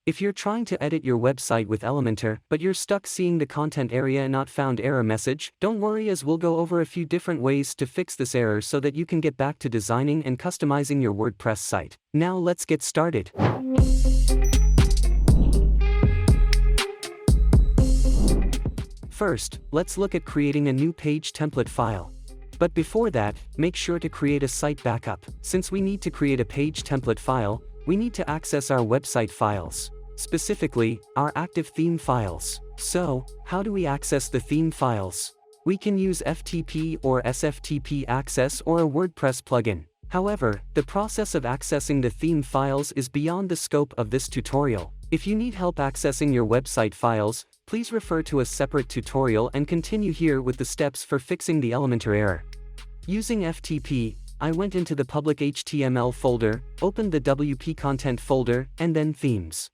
If you're trying to edit your website with Elementor, but you're stuck seeing the content area not found error message, don't worry, as we'll go over a few different ways to fix this error so that you can get back to designing and customizing your WordPress site. Now let's get started. First, let's look at creating a new page template file. But before that, make sure to create a site backup. Since we need to create a page template file, we need to access our website files. Specifically, our active theme files. So, how do we access the theme files? We can use FTP or SFTP access or a WordPress plugin. However, the process of accessing the theme files is beyond the scope of this tutorial. If you need help accessing your website files, please refer to a separate tutorial and continue here with the steps for fixing the Elementor error. Using FTP, I went into the public HTML folder, opened the WP content folder, and then themes.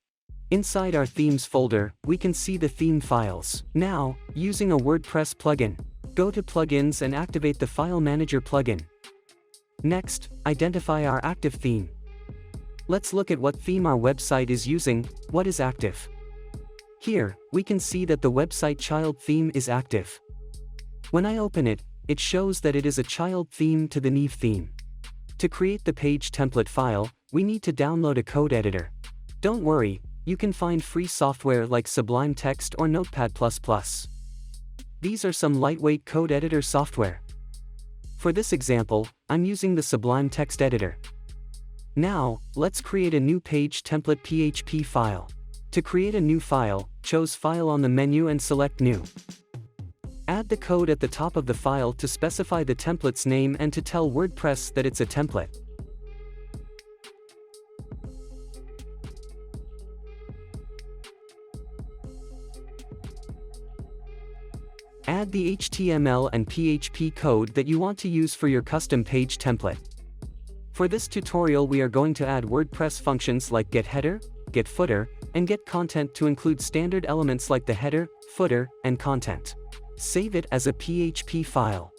Inside our themes folder, we can see the theme files. Now, using a WordPress plugin, go to Plugins and activate the File Manager plugin. Next, identify our active theme. Let's look at what theme our website is using. What is active? Here, we can see that the website child theme is active. When I open it, it shows that it is a child theme to the Neve theme. To create the page template file, we need to download a code editor. Don't worry, you can find free software like Sublime Text or Notepad++. These are some lightweight code editor software. For this example, I'm using the Sublime Text editor. Now, let's create a new page template PHP file. To create a new file, choose File on the menu and select New. Add the code at the top of the file to specify the template's name and to tell WordPress that it's a template. Add the HTML and PHP code that you want to use for your custom page template. For this tutorial, we are going to add WordPress functions like getHeader, getFooter, and getContent to include standard elements like the header, footer, and content. Save it as a PHP file.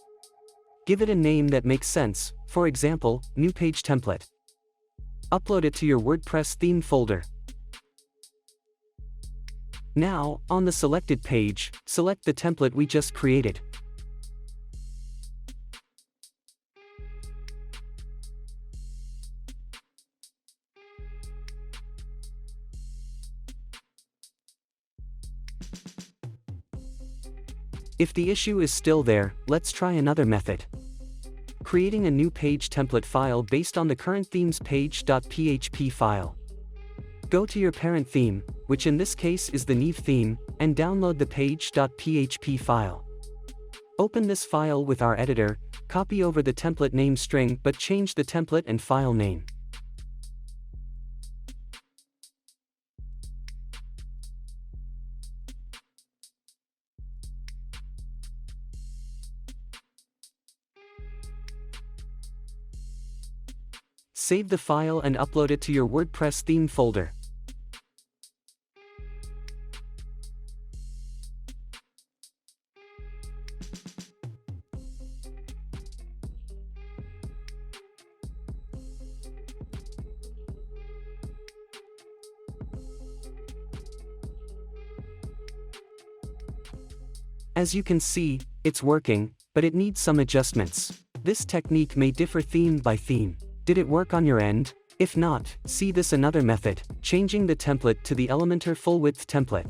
Give it a name that makes sense, for example, new page template. Upload it to your WordPress theme folder. Now, on the selected page, select the template we just created. If the issue is still there, let's try another method. Creating a new page template file based on the current theme's page.php file. Go to your parent theme, which in this case is the Neve theme, and download the page.php file. Open this file with our editor, copy over the template name string but change the template and file name. Save the file and upload it to your WordPress theme folder. As you can see, it's working, but it needs some adjustments. This technique may differ theme by theme. Did it work on your end? If not, see this another method, changing the template to the Elementor full width template.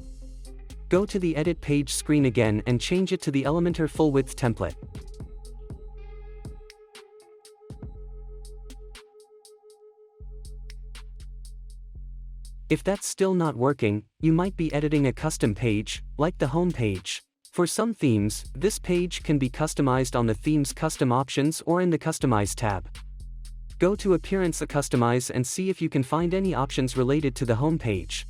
Go to the edit page screen again and change it to the Elementor full width template. If that's still not working, you might be editing a custom page, like the home page. For some themes, this page can be customized on the theme's custom options or in the Customize tab. Go to Appearance Customize and see if you can find any options related to the home page.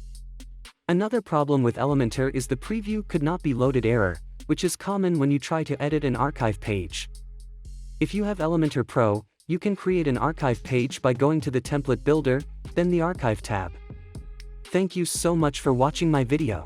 Another problem with Elementor is the preview could not be loaded error, which is common when you try to edit an archive page. If you have Elementor Pro, you can create an archive page by going to the Template Builder, then the Archive tab. Thank you so much for watching my video.